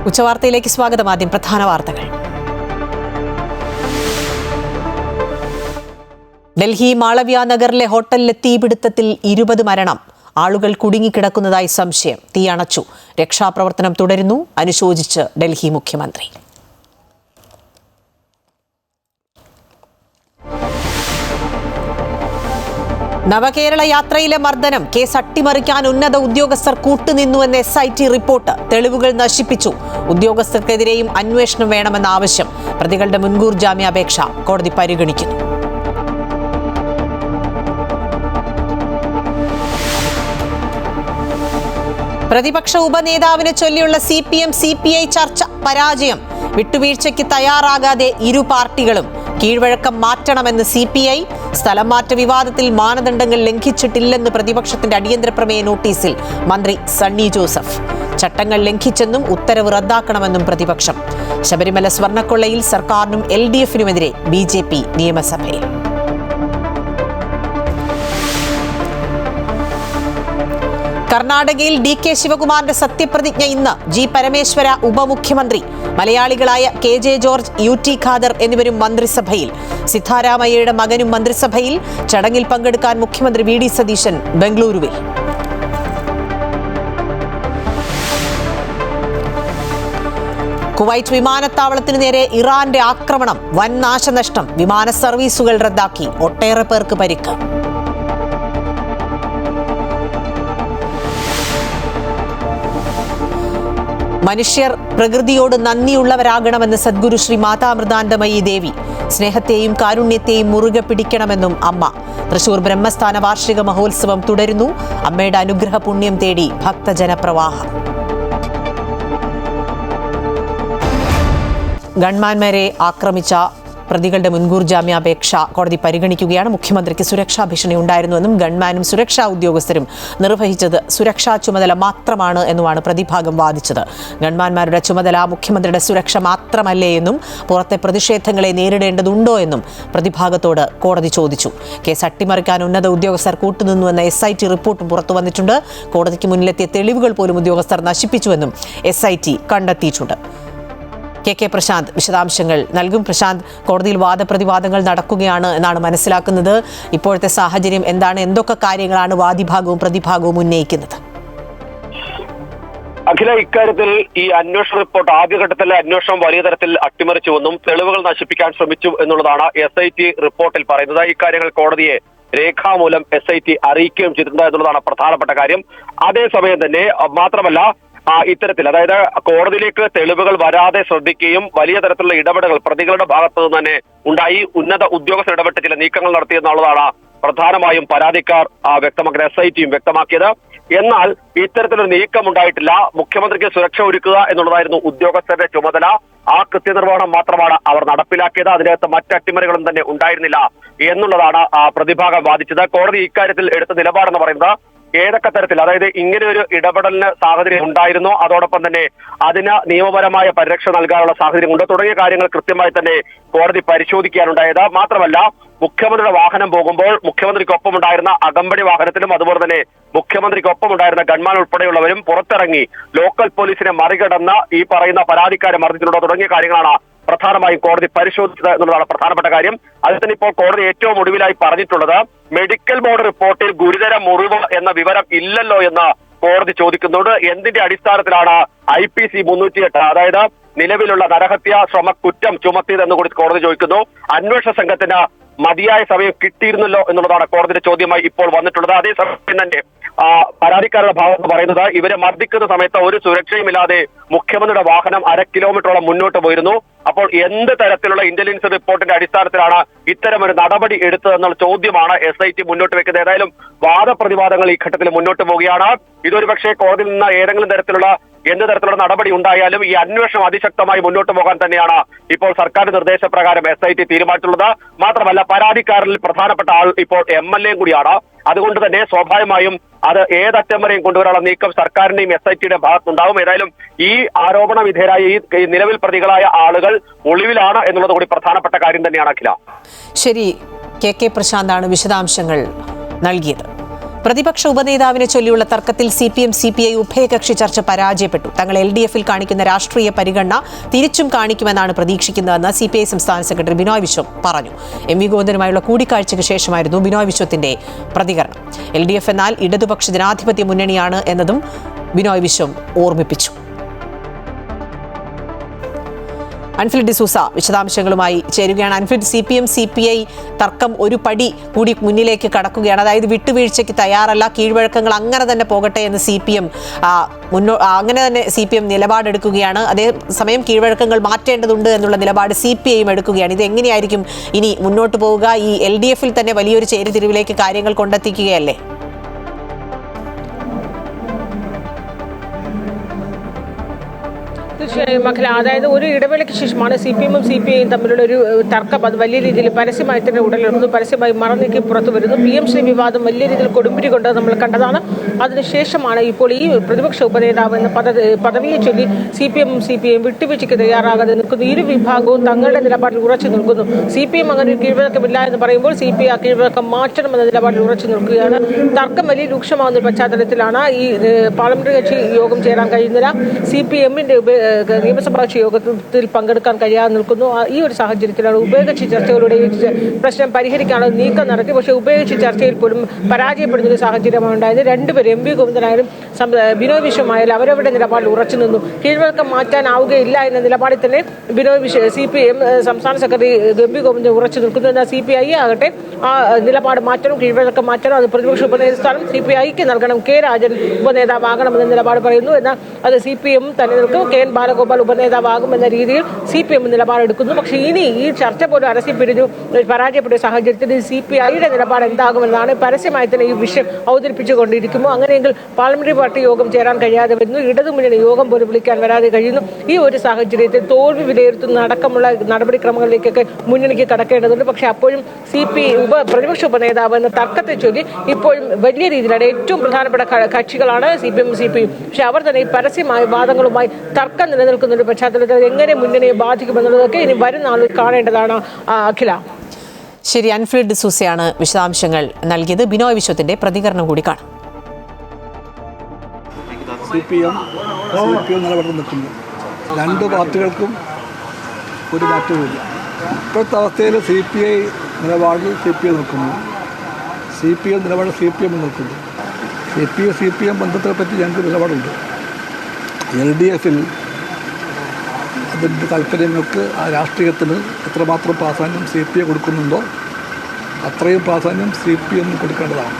ഉച്ചവാർത്തയിലേക്ക് സ്വാഗതം. ആദ്യം പ്രധാന വാർത്തകൾ. ഡൽഹി മാളവ്യ നഗറിലെ ഹോട്ടലിലെ തീപിടുത്തത്തിൽ 20 മരണം. ആളുകൾ കുടുങ്ങിക്കിടക്കുന്നതായി സംശയം. തീ അണച്ചു. രക്ഷാപ്രവർത്തനം തുടരുന്നു. അനുശോചിച്ച് ഡൽഹി മുഖ്യമന്ത്രി. നവകേരള യാത്രയിലെ മർദ്ദനം. കേസ് അട്ടിമറിക്കാൻ ഉന്നത ഉദ്യോഗസ്ഥർ കൂട്ടുനിന്നുവെന്ന് SIT റിപ്പോർട്ട്. തെളിവുകൾ നശിപ്പിച്ചു. ഉദ്യോഗസ്ഥർക്കെതിരെയും അന്വേഷണം വേണമെന്ന ആവശ്യം. പ്രതികളുടെ മുൻകൂർ ജാമ്യാപേക്ഷ കോടതി പരിഗണിക്കുന്നു. പ്രതിപക്ഷ ഉപനേതാവിനെ ചൊല്ലിയുള്ള CPM-CPI ചർച്ച പരാജയം. വിട്ടുവീഴ്ചയ്ക്ക് തയ്യാറാകാതെ ഇരു പാർട്ടികളും. കീഴ്വഴക്കം മാറ്റണമെന്ന് CPI. സ്ഥലം മാറ്റ വിവാദത്തിൽ മാനദണ്ഡങ്ങൾ ലംഘിച്ചിട്ടില്ലെന്ന് പ്രതിപക്ഷത്തിന്റെ അടിയന്തര പ്രമേയ നോട്ടീസിൽ മന്ത്രി സണ്ണി ജോസഫ്. ചട്ടങ്ങൾ ലംഘിച്ചെന്നും ഉത്തരവ് റദ്ദാക്കണമെന്നും പ്രതിപക്ഷം. ശബരിമല സ്വർണ്ണക്കൊള്ളയിൽ സർക്കാരിനും LDF-നുമെതിരെ BJP നിയമസഭയിൽ. കർണാടകയിൽ DK ശിവകുമാറിന്റെ സത്യപ്രതിജ്ഞ ഇന്ന്. G പരമേശ്വര ഉപമുഖ്യമന്ത്രി. മലയാളികളായ KJ ജോർജ്, UT ഖാദർ എന്നിവരും മന്ത്രിസഭയിൽ. സിദ്ധാരാമയ്യയുടെ മകനും മന്ത്രിസഭയിൽ. ചടങ്ങിൽ പങ്കെടുക്കാൻ മുഖ്യമന്ത്രി VD സതീശൻ ബംഗളൂരുവിൽ. കുവൈറ്റ് വിമാനത്താവളത്തിന് നേരെ ഇറാന്റെ ആക്രമണം. വൻ നാശനഷ്ടം. വിമാന സർവീസുകൾ റദ്ദാക്കി. ഒട്ടേറെ പേർക്ക് പരിക്ക്. മനുഷ്യർ പ്രകൃതിയോട് നന്ദിയുള്ളവരാകണമെന്ന് സദ്ഗുരു ശ്രീ മാതാമൃതാനന്ദമയി ദേവി. സ്നേഹത്തെയും കാരുണ്യത്തെയും മുറുകെ പിടിക്കണമെന്നും അമ്മ. തൃശൂർ ബ്രഹ്മസ്ഥാന വാർഷിക മഹോത്സവം തുടരുന്നു. അമ്മയുടെ അനുഗ്രഹ പുണ്യം തേടി ഭക്തജനപ്രവാഹം. ഗൺമാൻമാരെ ആക്രമിച്ച പ്രതികളുടെ മുൻകൂർ ജാമ്യാപേക്ഷ കോടതി പരിഗണിക്കുകയാണ്. മുഖ്യമന്ത്രിക്ക് സുരക്ഷാ ഭീഷണി ഉണ്ടായിരുന്നുവെന്നും ഗൺമാനും സുരക്ഷാ ഉദ്യോഗസ്ഥരും നിർവഹിച്ചത് സുരക്ഷാ ചുമതല മാത്രമാണ് എന്നുമാണ് പ്രതിഭാഗം വാദിച്ചത്. ഗൺമാൻമാരുടെ ചുമതല മുഖ്യമന്ത്രിയുടെ സുരക്ഷ മാത്രമല്ലേ എന്നും പുറത്തെ പ്രതിഷേധങ്ങളെ നേരിടേണ്ടതുണ്ടോ എന്നും പ്രതിഭാഗത്തോട് കോടതി ചോദിച്ചു. കേസ് അട്ടിമറിക്കാൻ ഉന്നത ഉദ്യോഗസ്ഥർ കൂട്ടുനിന്നുവെന്ന SIT റിപ്പോർട്ടും പുറത്തു വന്നിട്ടുണ്ട്. കോടതിക്ക് മുന്നിലെത്തിയ തെളിവുകൾ പോലും ഉദ്യോഗസ്ഥർ നശിപ്പിച്ചുവെന്നും SIT കണ്ടെത്തിയിട്ടുണ്ട്. KK പ്രശാന്ത് വിശദാംശങ്ങൾ നൽകും. പ്രശാന്ത്, കോടതിയിൽ വാദപ്രതിവാദങ്ങൾ നടക്കുകയാണ് എന്നാണ് മനസ്സിലാക്കുന്നത്. ഇപ്പോഴത്തെ സാഹചര്യം എന്താണ്? എന്തൊക്കെ കാര്യങ്ങളാണ് വാദിഭാഗവും പ്രതിഭാഗവും ഉന്നയിക്കുന്നത്? അഖില, ഇക്കാര്യത്തിൽ ഈ അന്വേഷണ റിപ്പോർട്ട് ആദ്യഘട്ടത്തിലെ അന്വേഷണം വലിയ തരത്തിൽ അട്ടിമറിച്ചുവെന്നും തെളിവുകൾ നശിപ്പിക്കാൻ ശ്രമിച്ചു എന്നുള്ളതാണ് SIT റിപ്പോർട്ടിൽ പറയുന്നത്. ഇക്കാര്യങ്ങൾ കോടതിയെ രേഖാമൂലം SIT അറിയിക്കുകയും ചെയ്തിട്ടുണ്ട് എന്നുള്ളതാണ് പ്രധാനപ്പെട്ട കാര്യം. അതേസമയം തന്നെ മാത്രമല്ല, ഇത്തരത്തിൽ അതായത് കോടതിയിലേക്ക് തെളിവുകൾ വരാതെ ശ്രദ്ധിക്കുകയും വലിയ തരത്തിലുള്ള ഇടപെടലുകൾ പ്രതികളുടെ ഭാഗത്തു നിന്ന് തന്നെ ഉണ്ടായി. ഉന്നത ഉദ്യോഗസ്ഥർ ഇടപെട്ട് ചില നീക്കങ്ങൾ നടത്തിയെന്നുള്ളതാണ് പ്രധാനമായും പരാതിക്കാർ വ്യക്തമാക്കിയത്, SITയും വ്യക്തമാക്കിയത്. എന്നാൽ ഇത്തരത്തിലൊരു നീക്കം ഉണ്ടായിട്ടില്ല. മുഖ്യമന്ത്രിക്ക് സുരക്ഷ ഒരുക്കുക എന്നുള്ളതായിരുന്നു ഉദ്യോഗസ്ഥരുടെ ചുമതല. ആ കൃത്യനിർവഹണം മാത്രമാണ് അവർ നടപ്പിലാക്കിയത്. അതിനകത്ത് മറ്റ് അട്ടിമറികളും തന്നെ ഉണ്ടായിരുന്നില്ല എന്നുള്ളതാണ് പ്രതിഭാഗം വാദിച്ചത്. കോടതി ഇക്കാര്യത്തിൽ എടുത്ത നിലപാടെന്ന് പറയുന്നത് ഏതൊക്കെ തരത്തിൽ, അതായത് ഇങ്ങനെ ഒരു ഇടപെടലിന് സാഹചര്യം ഉണ്ടായിരുന്നു, അതോടൊപ്പം തന്നെ അതിന് നിയമപരമായ പരിരക്ഷ നൽകാനുള്ള സാഹചര്യമുണ്ട് തുടങ്ങിയ കാര്യങ്ങൾ കൃത്യമായി തന്നെ കോടതി പരിശോധിക്കാനുണ്ടായത്. മാത്രമല്ല, മുഖ്യമന്ത്രിയുടെ വാഹനം പോകുമ്പോൾ മുഖ്യമന്ത്രിക്കൊപ്പം ഉണ്ടായിരുന്ന അകമ്പടി വാഹനത്തിലും അതുപോലെ തന്നെ മുഖ്യമന്ത്രിക്കൊപ്പം ഉണ്ടായിരുന്ന ഗൺമാൻ ഉൾപ്പെടെയുള്ളവരും പുറത്തിറങ്ങി ലോക്കൽ പോലീസിനെ മറികടന്ന് ഈ പറയുന്ന പരാതിക്കാരെ മർദ്ദിച്ചിട്ടുണ്ടോ തുടങ്ങിയ കാര്യങ്ങളാണ് പ്രധാനമായും കോടതി പരിശോധിച്ചത് എന്നുള്ളതാണ് പ്രധാനപ്പെട്ട കാര്യം. അതിൽ തന്നെ ഇപ്പോൾ കോടതി ഏറ്റവും ഒടുവിലായി പറഞ്ഞിട്ടുള്ളത് മെഡിക്കൽ ബോർഡ് റിപ്പോർട്ടിൽ ഗുരുതര മുറിവ് എന്ന വിവരം ഇല്ലല്ലോ എന്ന് കോടതി ചോദിക്കുന്നുണ്ട്. എന്തിന്റെ അടിസ്ഥാനത്തിലാണ് IPC 308, അതായത് നിലവിലുള്ള നരഹത്യാ ശ്രമ കുറ്റം ചുമത്തിയതെന്ന് കൂടി കോടതി ചോദിക്കുന്നു. അന്വേഷണ സംഘത്തിന് മതിയായ സമയം കിട്ടിയിരുന്നല്ലോ എന്നുള്ളതാണ് കോടതിയുടെ ചോദ്യമായി ഇപ്പോൾ വന്നിട്ടുള്ളത്. അതേസമയം തന്നെ പരാതിക്കാരുടെ ഭാഗത്ത് പറയുന്നത് ഇവരെ മർദ്ദിക്കുന്ന സമയത്ത് ഒരു സുരക്ഷയുമില്ലാതെ മുഖ്യമന്ത്രിയുടെ വാഹനം 1/2 കിലോമീറ്ററോളം മുന്നോട്ട് പോയിരുന്നു. അപ്പോൾ എന്ത് തരത്തിലുള്ള ഇന്റലിജൻസ് റിപ്പോർട്ടിന്റെ അടിസ്ഥാനത്തിലാണ് ഇത്തരം ഒരു നടപടി എടുത്തതെന്നുള്ള ചോദ്യമാണ് SIT മുന്നോട്ട് വെക്കുന്നത്. ഏതായാലും വാദപ്രതിവാദങ്ങൾ ഈ ഘട്ടത്തിൽ മുന്നോട്ട് പോവുകയാണ്. ഇതൊരു പക്ഷേ കോടതിയിൽ നിന്ന് എന്ത് തരത്തിലുള്ള നടപടി ഉണ്ടായാലും ഈ അന്വേഷണം അതിശക്തമായി മുന്നോട്ട് പോകാൻ തന്നെയാണ് ഇപ്പോൾ സർക്കാർ നിർദ്ദേശപ്രകാരം SIT തീരുമാനിച്ചിട്ടുള്ളത്. മാത്രമല്ല, പരാതിക്കാരിൽ പ്രധാനപ്പെട്ട ആൾ ഇപ്പോൾ MLA കൂടിയാണ്. അതുകൊണ്ട് തന്നെ സ്വാഭാവികമായും അത് ഏതറ്റം വരെയും കൊണ്ടുവരാനുള്ള നീക്കം സർക്കാരിന്റെയും SITയുടെ ഭാഗത്തുണ്ടാവും. ഏതായാലും ഈ ആരോപണ വിധേയരായ ഈ നിലവിൽ പ്രതികളായ ആളുകൾ ഒളിവിലാണ് എന്നുള്ളത് കൂടി പ്രധാനപ്പെട്ട കാര്യം തന്നെയാണ്. അഖില, ശരി. KK പ്രശാന്താണ് വിശദാംശങ്ങൾ നൽകിയത്. പ്രതിപക്ഷ ഉപനേതാവിനെ ചൊല്ലിയുള്ള തർക്കത്തിൽ CPI ഉഭയകക്ഷി ചർച്ച പരാജയപ്പെട്ടു. തങ്ങൾ LDF-ൽ കാണിക്കുന്ന രാഷ്ട്രീയ പരിഗണന തിരിച്ചും കാണിക്കുമെന്നാണ് പ്രതീക്ഷിക്കുന്നതെന്ന് CPI സംസ്ഥാന സെക്രട്ടറി ബിനോയ് വിശ്വം പറഞ്ഞു. MV ഗോവിന്ദനുമായുള്ള കൂടിക്കാഴ്ചയ്ക്ക് ശേഷമായിരുന്നു ബിനോയ് വിശ്വത്തിന്റെ പ്രതികരണം. LDF എന്നാൽ ഇടതുപക്ഷ ജനാധിപത്യ മുന്നണിയാണ് എന്നതും ബിനോയ് വിശ്വം ഓർമ്മിപ്പിച്ചു. അൻഫിൽഡ് ഡിസൂസ വിശദാംശങ്ങളുമായി ചേരുകയാണ്. അൻഫിൽഡ്, CPI തർക്കം ഒരു പടി കൂടി മുന്നിലേക്ക് കടക്കുകയാണ്. അതായത് വിട്ടുവീഴ്ചയ്ക്ക് തയ്യാറല്ല, കീഴ്വഴക്കങ്ങൾ അങ്ങനെ തന്നെ പോകട്ടെ എന്ന് CPM നിലപാടെടുക്കുകയാണ്. അതേസമയം കീഴ്വഴക്കങ്ങൾ മാറ്റേണ്ടതുണ്ട് എന്നുള്ള നിലപാട് CPIയും എടുക്കുകയാണ്. ഇത് എങ്ങനെയായിരിക്കും ഇനി മുന്നോട്ട് പോവുക? ഈ LDF-ൽ തന്നെ വലിയൊരു ചേരിതിരിവിലേക്ക് കാര്യങ്ങൾ കൊണ്ടെത്തിക്കുകയല്ലേ? തീർച്ചയായും മഖില, അതായത് ഒരു ഇടവേളയ്ക്ക് ശേഷമാണ് CPM-ഉം CPIയും തമ്മിലുള്ള ഒരു തർക്കം അത് വലിയ രീതിയിൽ പരസ്യമായി തന്നെ ഉടലെടുക്കുന്നു, പരസ്യമായി മറന്നീക്കി പുറത്തു വരുന്നു. PM ശ്രീ വിവാദം വലിയ രീതിയിൽ കൊടുമ്പിരി കൊണ്ട് നമ്മൾ കണ്ടതാണ്. അതിനുശേഷമാണ് ഇപ്പോൾ ഈ പ്രതിപക്ഷ ഉപനേതാവ് എന്ന പദവിയെ ചൊല്ലി CPM-ഉം CPIയും വിട്ടുവീഴ്ചയ്ക്ക് തയ്യാറാകാതെ നിൽക്കുന്നു. ഇരു വിഭാഗവും തങ്ങളുടെ നിലപാടിൽ ഉറച്ചു നിൽക്കുന്നു. CPM അങ്ങനെ ഒരു കീഴ്വഴക്കമില്ല എന്ന് പറയുമ്പോൾ CPI ആ കീഴ്വഴക്കം മാറ്റണമെന്ന നിലപാടിൽ ഉറച്ചു നിൽക്കുകയാണ്. തർക്കം വലിയ രൂക്ഷമാകുന്ന ഒരു പശ്ചാത്തലത്തിലാണ് ഈ പാർലമെന്ററി കക്ഷി യോഗം ചേരാൻ കഴിയുന്നില്ല. CPM-ന്റെ നിയമസഭാ യോഗത്തിൽ പങ്കെടുക്കാൻ കഴിയാതെ നിൽക്കുന്നു. ഈ ഒരു സാഹചര്യത്തിലാണ് ഉഭയകക്ഷി ചർച്ചകളുടെ പ്രശ്നം പരിഹരിക്കാനുള്ള നീക്കം നടത്തി. പക്ഷേ ഉഭയകക്ഷി ചർച്ചയിൽ പോലും പരാജയപ്പെടുന്ന ഒരു സാഹചര്യമാണ് ഉണ്ടായത്. രണ്ടുപേരും MV ഗോവിന്ദനായാലും ബിനോയ് വിശ്വമായാലും അവരവരുടെ നിലപാടിൽ ഉറച്ചു നിന്നു. കീഴ്വഴക്കം മാറ്റാനാവുകയില്ല എന്ന നിലപാടിൽ തന്നെ CPM സംസ്ഥാന സെക്രട്ടറി MV ഗോവിന്ദൻ ഉറച്ചു നിൽക്കുന്നു. എന്നാൽ CPI ആകട്ടെ ആ നിലപാട് മാറ്റണം, കീഴ്വഴക്കം മാറ്റണം, അത് പ്രതിപക്ഷ ഉപനേതാസ്ഥാനം CPIക്ക് നൽകണം, K രാജൻ ഉപനേതാവാകണമെന്ന നിലപാട് പറയുന്നു. എന്നാൽ അത് CPM തന്നെ നിൽക്കും, KN ബാലഗോപാൽ ഉപനേതാവാകുമെന്ന രീതിയിൽ CPM നിലപാടെടുക്കുന്നു. പക്ഷേ ഇനി ഈ ചർച്ച പോലും അരസിപ്പിരിഞ്ഞു പരാജയപ്പെട്ട സാഹചര്യത്തിൽ CPIയുടെ നിലപാട് എന്താകുമെന്നാണ് പരസ്യമായി തന്നെ ഈ വിഷയം അവതരിപ്പിച്ചുകൊണ്ടിരിക്കുന്നു. അങ്ങനെയെങ്കിൽ പാർലമെന്ററി പാർട്ടി യോഗം ചേരാൻ കഴിയാതെ വരുന്നു, ഇടതുമുന്നണി യോഗം പോലും വിളിക്കാൻ വരാതെ കഴിയുന്നു. ഈ ഒരു സാഹചര്യത്തിൽ തോൽവി വിലയിരുത്തുന്ന അടക്കമുള്ള നടപടിക്രമങ്ങളിലേക്കൊക്കെ മുന്നണിക്ക് കടക്കേണ്ടതുണ്ട്. പക്ഷേ അപ്പോഴും പ്രതിപക്ഷ ഉപനേതാവ് എന്ന തർക്കത്തെ ചൊല്ലി ഇപ്പോഴും വലിയ രീതിയിലാണ് ഏറ്റവും പ്രധാനപ്പെട്ട കക്ഷികളാണ് CPM CPI. പക്ഷെ അവർ തന്നെ ഈ പരസ്യമായ വാദങ്ങളുമായി തർക്കം നിലനിൽക്കുന്ന ഒരു പശ്ചാത്തലത്തിൽ എങ്ങനെ മുന്നണിയെ ബാധിക്കുമെന്നുള്ളതൊക്കെ ഇനി വരും നാളിൽ കാണേണ്ടതാണ്. അഖില, ശരി. അൻഫിൽഡ് ഡിസൂസയാണ് വിശദാംശങ്ങൾ നൽകിയത്. ബിനോയ് വിശ്വത്തിന്റെ പ്രതികരണം കൂടി കാണാം. CPM നിലപാടിൽ നിൽക്കുന്നു. രണ്ട് പാർട്ടികൾക്കും ഒരു മാറ്റവുമില്ല. ഇപ്പോഴത്തെ അവസ്ഥയിൽ CPI നിലപാടിൽ CPI നിൽക്കുന്നു, CPM നിലപാടിൽ CPM നിൽക്കുന്നു. CPM ബന്ധത്തെ പറ്റി ഞങ്ങൾക്ക് നിലപാടുണ്ട്. LDF-ൽ അതിൻ്റെ താല്പര്യങ്ങൾക്ക് ആ രാഷ്ട്രീയത്തിന് എത്രമാത്രം പ്രാധാന്യം CPI കൊടുക്കുന്നുണ്ടോ അത്രയും പ്രാധാന്യം CPM കൊടുക്കേണ്ടതാണ്.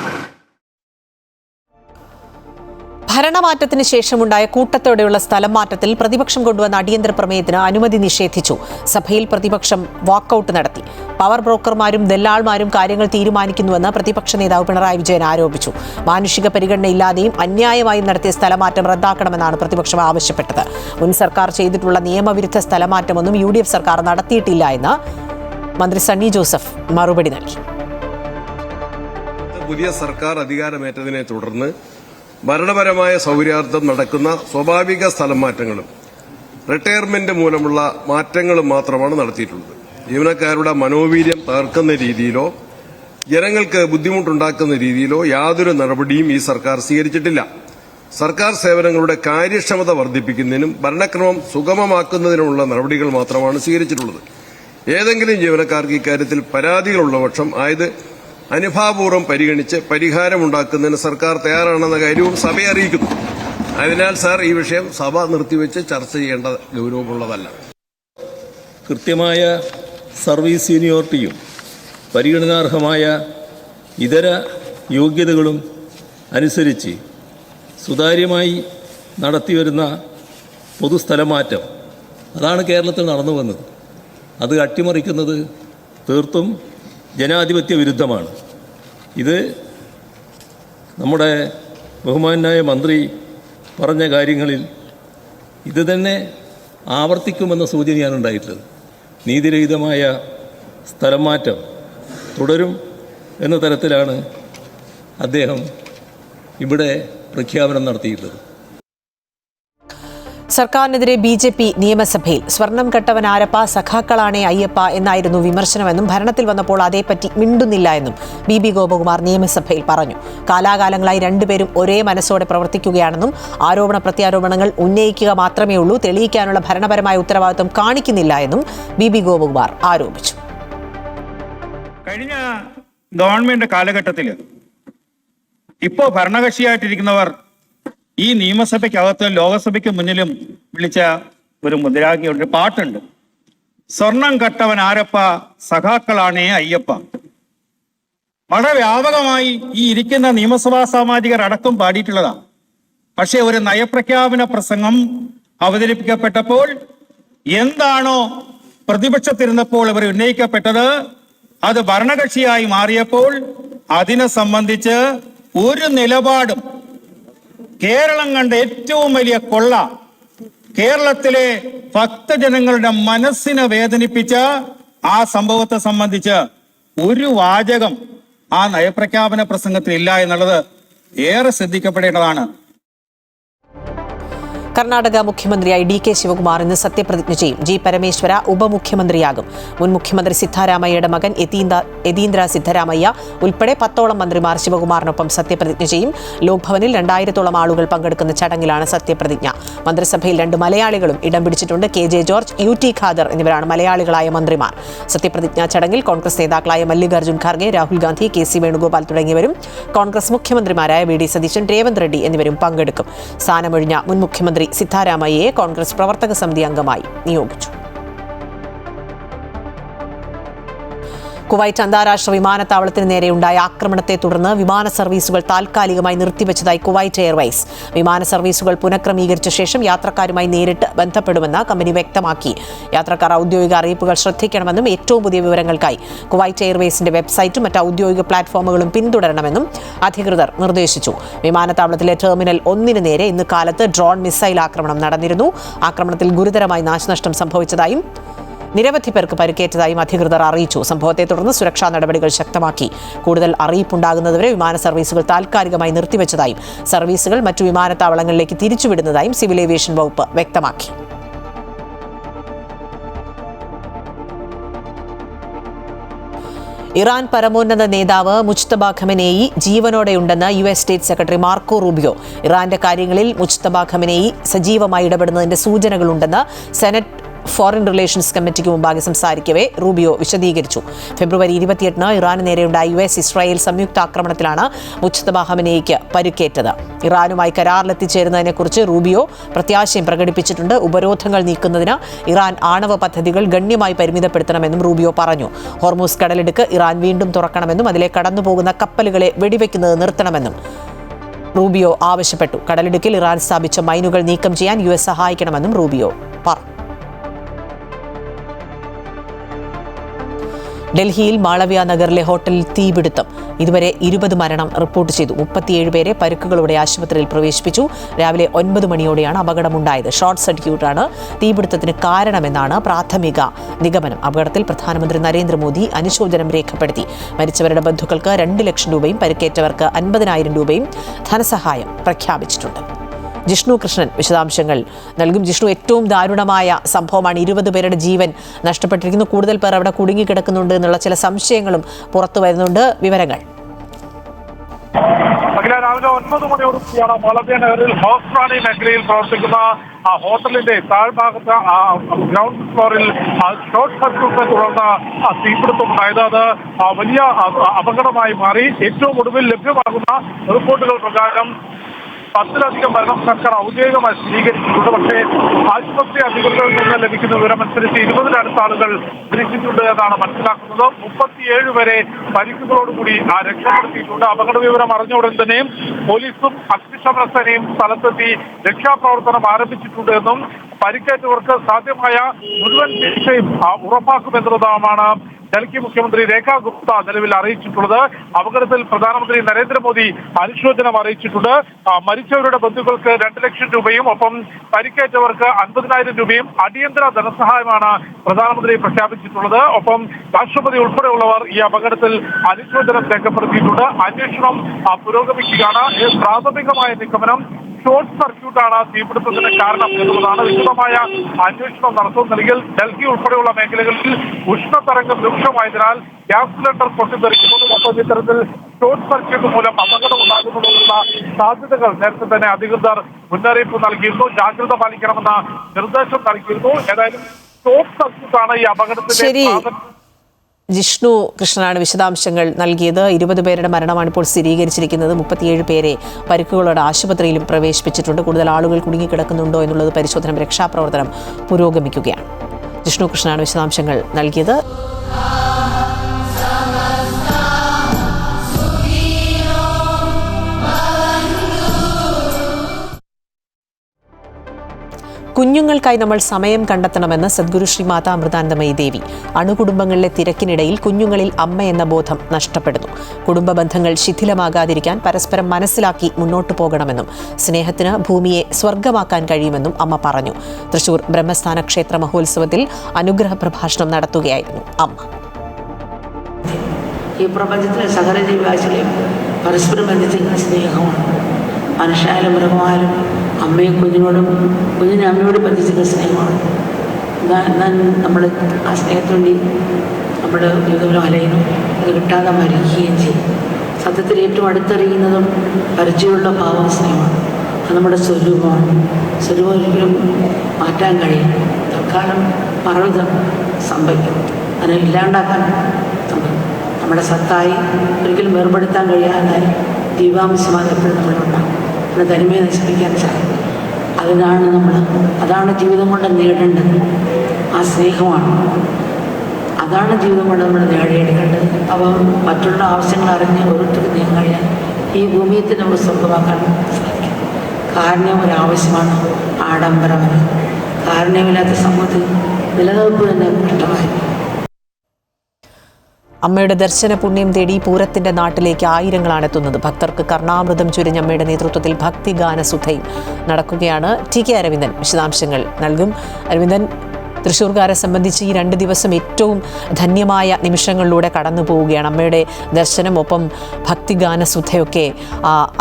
ഭരണമാറ്റത്തിന് ശേഷമുണ്ടായ കൂട്ടത്തോടെയുള്ള സ്ഥലം മാറ്റത്തിൽ പ്രതിപക്ഷം കൊണ്ടുവന്ന അടിയന്തര പ്രമേയത്തിന് അനുമതി നിഷേധിച്ചു. സഭയിൽ പ്രതിപക്ഷം വാക്കൌട്ട് നടത്തി. പവർ ബ്രോക്കർമാരും ദല്ലാൾമാരും കാര്യങ്ങൾ തീരുമാനിക്കുന്നുവെന്ന് പ്രതിപക്ഷ നേതാവ് പിണറായി വിജയൻ ആരോപിച്ചു. മാനുഷിക പരിഗണനയില്ലാതെയും അന്യായമായും നടത്തിയ സ്ഥലമാറ്റം റദ്ദാക്കണമെന്നാണ് പ്രതിപക്ഷം ആവശ്യപ്പെട്ടത്. മുൻ സർക്കാർ ചെയ്തിട്ടുള്ള നിയമവിരുദ്ധ സ്ഥലമാറ്റമൊന്നും UDF സർക്കാർ നടത്തിയിട്ടില്ല എന്ന് മന്ത്രി സണ്ണി ജോസഫ് മറുപടി നൽകി. പുതിയ സർക്കാർ അധികാരമേറ്റതിനെ തുടർന്ന് ഭരണപരമായ സൗകര്യാർത്ഥം നടക്കുന്ന സ്വാഭാവിക സ്ഥലം മാറ്റങ്ങളും റിട്ടയർമെന്റ് മൂലമുള്ള മാറ്റങ്ങളും മാത്രമാണ് നടത്തിയിട്ടുള്ളത്. ജീവനക്കാരുടെ മനോവീര്യം തകർക്കുന്ന രീതിയിലോ ജനങ്ങൾക്ക് ബുദ്ധിമുട്ടുണ്ടാക്കുന്ന രീതിയിലോ യാതൊരു നടപടിയും ഈ സർക്കാർ സ്വീകരിച്ചിട്ടില്ല. സർക്കാർ സേവനങ്ങളുടെ കാര്യക്ഷമത വർദ്ധിപ്പിക്കുന്നതിനും ഭരണക്രമം സുഗമമാക്കുന്നതിനുമുള്ള നടപടികൾ മാത്രമാണ് സ്വീകരിച്ചിട്ടുള്ളത്. ഏതെങ്കിലും ജീവനക്കാർക്ക് ഇക്കാര്യത്തിൽ പരാതികളുള്ള പക്ഷം ആയത് അനുഭാവപൂർവ്വം പരിഗണിച്ച് പരിഹാരമുണ്ടാക്കുന്നതിന് സർക്കാർ തയ്യാറാണെന്ന കാര്യവും സഭയെ അറിയിക്കുന്നു. അതിനാൽ സാർ, ഈ വിഷയം സഭ നിർത്തിവെച്ച് ചർച്ച ചെയ്യേണ്ട ഗൗരവമുള്ളതല്ല. കൃത്യമായ സർവീസ് സീനിയോറിറ്റിയും പരിഗണനാർഹമായ ഇതര യോഗ്യതകളും അനുസരിച്ച് സുതാര്യമായി നടത്തിവരുന്ന പൊതുസ്ഥലമാറ്റം അതാണ് കേരളത്തിൽ നടന്നു വന്നത്. അത് അട്ടിമറിക്കുന്നത് തീർത്തും ജനാധിപത്യ വിരുദ്ധമാണ്. ഇത് നമ്മുടെ ബഹുമാനായ മന്ത്രി പറഞ്ഞ കാര്യങ്ങളിൽ ഇത് തന്നെ ആവർത്തിക്കുമെന്ന സൂചനയാണ് ഉണ്ടായിട്ടുള്ളത്. നീതിരഹിതമായ സ്ഥലം മാറ്റം തുടരും എന്ന തരത്തിലാണ് അദ്ദേഹം ഇവിടെ പ്രഖ്യാപനം നടത്തിയിട്ടുള്ളത്. സർക്കാരിനെതിരെ BJP നിയമസഭയിൽ സ്വർണം കെട്ടവൻ ആരപ്പ സഖാക്കളാണേ അയ്യപ്പ എന്നായിരുന്നു വിമർശനമെന്നും ഭരണത്തിൽ വന്നപ്പോൾ അതേപ്പറ്റി മിണ്ടുന്നില്ല എന്നും BB ഗോപകുമാർ നിയമസഭയിൽ പറഞ്ഞു. കാലാകാലങ്ങളായി രണ്ടുപേരും ഒരേ മനസ്സോടെ പ്രവർത്തിക്കുകയാണെന്നും ആരോപണ പ്രത്യാരോപണങ്ങൾ ഉന്നയിക്കുക മാത്രമേ ഉള്ളൂ, തെളിയിക്കാനുള്ള ഭരണപരമായ ഉത്തരവാദിത്വം കാണിക്കുന്നില്ല എന്നും BB ഗോപകുമാർ ആരോപിച്ചു. കഴിഞ്ഞ ഗവൺമെന്റ് കാലഘട്ടത്തിൽ ഇപ്പോൾ ഭരണകക്ഷിയായിട്ടിരിക്കുന്നവർ ഈ നിയമസഭയ്ക്കകത്ത് ലോകസഭയ്ക്ക് മുന്നിലും വിളിച്ച ഒരു മുദ്രാവാക്യം, ഒരു പാട്ടുണ്ട്, സ്വർണം കട്ടവൻ ആരപ്പ സഖാക്കളാണേ അയ്യപ്പ. വളരെ വ്യാപകമായി ഈ ഇരിക്കുന്ന നിയമസഭാ സാമാജികർ അടക്കം പാടിയിട്ടുള്ളതാണ്. പക്ഷേ ഒരു നയപ്രഖ്യാപന പ്രസംഗം അവതരിപ്പിക്കപ്പെട്ടപ്പോൾ എന്താണോ പ്രതിപക്ഷത്തിരുന്നപ്പോൾ ഇവർ ഉന്നയിക്കപ്പെട്ടത്, അത് ഭരണകക്ഷിയായി മാറിയപ്പോൾ അതിനെ സംബന്ധിച്ച് ഒരു നിലപാടും, കേരളം കണ്ട ഏറ്റവും വലിയ കൊള്ള, കേരളത്തിലെ ഭക്തജനങ്ങളുടെ മനസ്സിനെ വേദനിപ്പിച്ച ആ സംഭവത്തെ സംബന്ധിച്ച് ഒരു വാചകം ആ നയപ്രഖ്യാപന പ്രസംഗത്തിൽ ഇല്ല എന്നുള്ളത് ഏറെ ശ്രദ്ധിക്കപ്പെടേണ്ടതാണ്. കർണാടക മുഖ്യമന്ത്രിയായി DK ശിവകുമാർ ഇന്ന് സത്യപ്രതിജ്ഞ ചെയ്യും. G. പരമേശ്വര ഉപമുഖ്യമന്ത്രിയാകും. മുൻ മുഖ്യമന്ത്രി സിദ്ധാരാമയ്യയുടെ മകൻ യതീന്ദ്ര സിദ്ധരാമയ്യ ഉൾപ്പെടെ 10ഓളം മന്ത്രിമാർ ശിവകുമാറിനൊപ്പം സത്യപ്രതിജ്ഞ ചെയ്യും. ലോക്ഭവനിൽ 2000-ഓളം ആളുകൾ പങ്കെടുക്കുന്ന ചടങ്ങിലാണ് സത്യപ്രതിജ്ഞ. മന്ത്രിസഭയിൽ 2 മലയാളികളും ഇടം പിടിച്ചിട്ടുണ്ട്. KJ ജോർജ്, UT ഖാദർ എന്നിവരാണ് മലയാളികളായ മന്ത്രിമാർ. സത്യപ്രതിജ്ഞാ ചടങ്ങിൽ കോൺഗ്രസ് നേതാക്കളായ മല്ലികാർജ്ജുൻ ഖാർഗെ, രാഹുൽ ഗാന്ധി, KC വേണുഗോപാൽ തുടങ്ങിയവരും കോൺഗ്രസ് മുഖ്യമന്ത്രിമാരായ VD സതീശൻ, രേവന്ത് റെഡ്ഡി എന്നിവരും പങ്കെടുക്കും. സ്ഥാനമൊഴിഞ്ഞ മുൻ മുഖ്യമന്ത്രി സിദ്ധാരാമയ്യയെ കോൺഗ്രസ് പ്രവർത്തക സമിതി അംഗമായി നിയോഗിച്ചു. കുവൈറ്റ് അന്താരാഷ്ട്ര വിമാനത്താവളത്തിന് നേരെയുണ്ടായ ആക്രമണത്തെ തുടർന്ന് വിമാന സർവീസുകൾ താൽക്കാലികമായി നിർത്തിവച്ചതായി കുവൈറ്റ് എയർവേസ്. വിമാന സർവീസുകൾ പുനഃക്രമീകരിച്ച ശേഷം യാത്രക്കാരുമായി നേരിട്ട് ബന്ധപ്പെടുമെന്ന് കമ്പനി വ്യക്തമാക്കി. യാത്രക്കാർ ഔദ്യോഗിക അറിയിപ്പുകൾ ശ്രദ്ധിക്കണമെന്നും ഏറ്റവും പുതിയ വിവരങ്ങൾക്കായി കുവൈറ്റ് എയർവേസിന്റെ വെബ്സൈറ്റും മറ്റ് ഔദ്യോഗിക പ്ലാറ്റ്ഫോമുകളും പിന്തുടരണമെന്നും അധികൃതർ നിർദ്ദേശിച്ചു. വിമാനത്താവളത്തിലെ ടെർമിനൽ 1 നേരെ ഇന്ന് കാലത്ത് ഡ്രോൺ മിസൈൽ ആക്രമണം നടന്നിരുന്നു. ആക്രമണത്തിൽ ഗുരുതരമായി നാശനഷ്ടം സംഭവിച്ചതായും നിരവധി പേർക്ക് പരിക്കേറ്റതായും അധികൃതർ അറിയിച്ചു. സംഭവത്തെ തുടർന്ന് സുരക്ഷാ നടപടികൾ ശക്തമാക്കി. കൂടുതൽ അറിയിപ്പുണ്ടാകുന്നതുവരെ വിമാന സർവീസുകൾ താൽക്കാലികമായി നിർത്തിവച്ചതായും സർവീസുകൾ മറ്റു വിമാനത്താവളങ്ങളിലേക്ക് തിരിച്ചുവിടുന്നതായും സിവിൽ ഏവിയേഷൻ വകുപ്പ് വ്യക്തമാക്കി. ഇറാൻ പരമോന്നത നേതാവ് മുജ്തബ ഖമനേയി ജീവനോടെയുണ്ടെന്ന് US state secretary Marco Rubio. ഇറാന്റെ കാര്യങ്ങളിൽ മുജ്തബ ഖമനേയി സജീവമായി ഇടപെടുന്നതിന്റെ സൂചനകളുണ്ടെന്ന് സെനറ്റ് ഫോറിൻ റിലേഷൻസ് കമ്മിറ്റിക്ക് മുമ്പാകെ സംസാരിക്കവേ റൂബിയോ വിശദീകരിച്ചു. ഫെബ്രുവരി 28-ന് ഇറാന് നേരെയുണ്ടായ US ഇസ്രായേൽ സംയുക്ത ആക്രമണത്തിലാണ് മുജ്തബ ഖമനേയിക്ക് പരിക്കേറ്റത്. ഇറാനുമായി കരാറിലെത്തിച്ചേരുന്നതിനെക്കുറിച്ച് റൂബിയോ പ്രത്യാശയും പ്രകടിപ്പിച്ചിട്ടുണ്ട്. ഉപരോധങ്ങൾ നീക്കുന്നതിന് ഇറാൻ ആണവ പദ്ധതികൾ ഗണ്യമായി പരിമിതപ്പെടുത്തണമെന്നും റൂബിയോ പറഞ്ഞു. ഹോർമൂസ് കടലിടുക്ക് ഇറാൻ വീണ്ടും തുറക്കണമെന്നും അതിലെ കടന്നുപോകുന്ന കപ്പലുകളെ വെടിവെക്കുന്നത് നിർത്തണമെന്നും റൂബിയോ ആവശ്യപ്പെട്ടു. കടലിടുക്കിൽ ഇറാൻ സ്ഥാപിച്ച മൈനുകൾ നീക്കം ചെയ്യാൻ US സഹായിക്കണമെന്നും റൂബിയോ പറഞ്ഞു. ഡൽഹിയിൽ മാളവ്യ നഗറിലെ ഹോട്ടലിൽ തീപിടുത്തം. ഇതുവരെ 20 മരണം റിപ്പോർട്ട് ചെയ്തു. 37 പേരെ പരുക്കുകളോടെ ആശുപത്രിയിൽ പ്രവേശിപ്പിച്ചു. രാവിലെ 9 മണിയോടെയാണ് അപകടമുണ്ടായത്. ഷോർട്ട് സർക്യൂട്ടാണ് തീപിടുത്തത്തിന് കാരണമെന്നാണ് പ്രാഥമിക നിഗമനം. അപകടത്തിൽ പ്രധാനമന്ത്രി നരേന്ദ്രമോദി അനുശോചനം രേഖപ്പെടുത്തി. മരിച്ചവരുടെ ബന്ധുക്കൾക്ക് 2 ലക്ഷം രൂപയും പരിക്കേറ്റവർക്ക് 50,000 രൂപയും ധനസഹായം പ്രഖ്യാപിച്ചിട്ടുണ്ട്. ജിഷ്ണു കൃഷ്ണൻ വിശദാംശങ്ങൾ നൽകും. ജിഷ്ണു, ഏറ്റവും ദാരുണമായ സംഭവമാണ്. 20 പേരുടെ ജീവൻ നഷ്ടപ്പെട്ടിരിക്കുന്നു. കൂടുതൽ പേർ അവിടെ കുടുങ്ങിക്കിടക്കുന്നുണ്ട് എന്നുള്ള ചില സംശയങ്ങളും പുറത്തു വരുന്നുണ്ട്. വിവരങ്ങൾ. രാവിലെ 9 മണിയോടുകൂടിയാണ് മാളവ്യ നഗറിൽ ഹോസ്റാണി മേഖലയിൽ പ്രവർത്തിക്കുന്ന ഹോട്ടലിന്റെ താഴ്ഭാഗത്ത് ഗ്രൗണ്ട് ഫ്ലോറിൽ ഷോർട്ട് സർക്യൂട്ടിനെ തുടർന്ന് തീപിടുത്തമുണ്ടായത്. അത് വലിയ അപകടമായി മാറി. ഏറ്റവും ഒടുവിൽ ലഭ്യമാകുന്ന റിപ്പോർട്ടുകൾ പ്രകാരം 10-ലധികം മരണം സർക്കാർ ഔദ്യോഗികമായി സ്ഥിരീകരിച്ചിട്ടുണ്ട്. പക്ഷേ ആശുപത്രി അധികൃതരിൽ നിന്ന് ലഭിക്കുന്ന വിവരമനുസരിച്ച് 20-ലടുത്ത ആളുകൾ മരിച്ചിട്ടുണ്ട് എന്നാണ് മനസ്സിലാക്കുന്നത്. 37 വരെ പരിക്കുകളോടുകൂടി രക്ഷപ്പെടുത്തിയിട്ടുണ്ട്. അപകട വിവരം അറിഞ്ഞ ഉടൻ തന്നെയും പോലീസും അഗ്നിശമന സേനയും സ്ഥലത്തെത്തി രക്ഷാപ്രവർത്തനം ആരംഭിച്ചിട്ടുണ്ട് എന്നും പരിക്കേറ്റവർക്ക് സാധ്യമായ മുഴുവൻ ചികിത്സയും ഉറപ്പാക്കുമെന്നുള്ളതാണ് ഡൽഹി മുഖ്യമന്ത്രി രേഖ ഗുപ്ത നിലവിൽ അറിയിച്ചിട്ടുള്ളത്. അപകടത്തിൽ പ്രധാനമന്ത്രി നരേന്ദ്രമോദി അനുശോചനം അറിയിച്ചിട്ടുണ്ട്. മരിച്ചവരുടെ ബന്ധുക്കൾക്ക് 2 ലക്ഷം രൂപയും ഒപ്പം പരിക്കേറ്റവർക്ക് 50,000 രൂപയും അടിയന്തര ധനസഹായമാണ് പ്രധാനമന്ത്രി പ്രഖ്യാപിച്ചിട്ടുള്ളത്. ഒപ്പം രാഷ്ട്രപതി ഉൾപ്പെടെയുള്ളവർ ഈ അപകടത്തിൽ അനുശോചനം രേഖപ്പെടുത്തിയിട്ടുണ്ട്. അന്വേഷണം പുരോഗമിക്കുകയാണ്. പ്രാഥമികമായ നിഗമനം ഷോർട്ട് സർക്യൂട്ടാണ് തീപിടുത്തത്തിന് കാരണം എന്നുള്ളതാണ്. വിശദമായ അന്വേഷണം നടത്തും. ഡൽഹി ഉൾപ്പെടെയുള്ള മേഖലകളിൽ ഉഷ്ണതരംഗം രൂക്ഷമായതിനാൽ ഗ്യാസ് സിലിണ്ടർ പൊട്ടിത്തെറിക്കുന്നതും ഒപ്പം ഇത്തരത്തിൽ ഷോർട്ട് സർക്യൂട്ട് മൂലം അപകടം ഉണ്ടാകുന്നതിനുള്ള സാധ്യതകൾ നേരത്തെ തന്നെ അധികൃതർ മുന്നറിയിപ്പ് നൽകിയിരുന്നു. ജാഗ്രത പാലിക്കണമെന്ന നിർദ്ദേശം നൽകിയിരുന്നു. ഏതായാലും ഷോർട്ട് സർക്യൂട്ടാണ് ഈ അപകടത്തിന്റെ ജിഷ്ണു കൃഷ്ണനാണ് വിശദാംശങ്ങൾ നൽകിയത്. 20 പേരുടെ മരണമാണ് ഇപ്പോൾ സ്ഥിരീകരിച്ചിരിക്കുന്നത്. 37 പേരെ പരിക്കുകളോടെ ആശുപത്രിയിലും പ്രവേശിപ്പിച്ചിട്ടുണ്ട്. കൂടുതൽ ആളുകൾ കുടുങ്ങിക്കിടക്കുന്നുണ്ടോ എന്നുള്ളത് പരിശോധന രക്ഷാപ്രവർത്തനം പുരോഗമിക്കുകയാണ്. ജിഷ്ണു കൃഷ്ണനാണ് വിശദാംശങ്ങൾ നൽകിയത്. കുഞ്ഞുങ്ങൾക്കായി നമ്മൾ സമയം കണ്ടെത്തണമെന്ന് സദ്ഗുരു ശ്രീ മാതാ അമൃതാനന്ദമയി ദേവി. അണുകുടുംബങ്ങളിലെ തിരക്കിനിടയിൽ കുഞ്ഞുങ്ങളിൽ അമ്മ എന്ന ബോധം നഷ്ടപ്പെടുന്നു. കുടുംബ ബന്ധങ്ങൾ ശിഥിലമാകാതിരിക്കാൻ പരസ്പരം മനസ്സിലാക്കി മുന്നോട്ടു പോകണമെന്നും സ്നേഹത്തിന് ഭൂമിയെ സ്വർഗമാക്കാൻ കഴിയുമെന്നും അമ്മ പറഞ്ഞു. തൃശൂർ ബ്രഹ്മസ്ഥാന ക്ഷേത്ര മഹോത്സവത്തിൽ അനുഗ്രഹ പ്രഭാഷണം നടത്തുകയായിരുന്നു അമ്മ. ഈ പ്രപഞ്ചത്തിലെ സകല ജീവരാശികളെയും പരസ്പരം ബന്ധിച്ചിരിക്കുന്ന സ്നേഹമാണ്. മനുഷ്യനായാലും മൃഗമായാലും അമ്മയും കുഞ്ഞിനോടും കുഞ്ഞിനെ അമ്മയോട് ബന്ധിച്ചിരിക്കുന്ന സ്നേഹമാണ്. എന്നാൽ നമ്മൾ ആ സ്നേഹത്തിനുവേണ്ടി നമ്മൾ ജീവിതം അലയുന്നു. അത് കിട്ടാതെ മരിക്കുകയും ചെയ്യും. സത്യത്തിൽ ഏറ്റവും അടുത്തറിയുന്നതും പരിചയമുള്ള ഭാവം സ്നേഹമാണ്. അത് നമ്മുടെ സ്വരൂപമാണ്. സ്വരൂപം ഒരിക്കലും മാറ്റാൻ കഴിയും. തൽക്കാലം മറവിതം സംഭവിക്കും. അതിനെ ഇല്ലാണ്ടാക്കാൻ സംഭവിക്കും. നമ്മുടെ സത്തായി ഒരിക്കലും വേർപെടുത്താൻ കഴിയാതെ ദീപാംശമായി എപ്പോഴും നമ്മളുണ്ടാകും. നമ്മുടെ തനിമയെ നശിപ്പിക്കാൻ സാധിക്കും. അതാണ് ജീവിതം കൊണ്ട് നേടേണ്ടത്. ആ സ്നേഹമാണ്. അതാണ് ജീവിതം കൊണ്ട് നമ്മൾ നേടിയെടുക്കേണ്ടത്. അപ്പോൾ മറ്റുള്ള ആവശ്യങ്ങൾ അറിഞ്ഞ് ഓരോരുത്തർക്ക് നീങ്ങാൻ കഴിയാൻ ഈ ഭൂമിയെ നമ്മൾ സ്വന്തമാക്കാൻ സാധിക്കും. കാരുണ്യം ഒരാവശ്യമാണ്. ആഡംബരമല്ല. കാരുണ്യമില്ലാത്ത സമൂഹത്തിൽ നിലനിൽപ്പ് തന്നെ കഷ്ടമായി. അമ്മയുടെ ദർശന പുണ്യം തേടി പൂരത്തിന്റെ നാട്ടിലേക്ക് ആയിരങ്ങളാണ് എത്തുന്നത്. ഭക്തർക്ക് കർണാമൃതം ചുരിഞ്ഞ അമ്മയുടെ നേതൃത്വത്തിൽ ഭക്തിഗാനസുധയും നടക്കുകയാണ്. ടി.കെ. അരവിന്ദൻ വിശദാംശങ്ങൾ നൽകും. അരവിന്ദൻ, തൃശ്ശൂർക്കാരെ സംബന്ധിച്ച് ഈ 2 ദിവസം ഏറ്റവും ധന്യമായ നിമിഷങ്ങളിലൂടെ കടന്നു പോവുകയാണ്. അമ്മയുടെ ദർശനം ഒപ്പം ഭക്തിഗാനസുധയൊക്കെ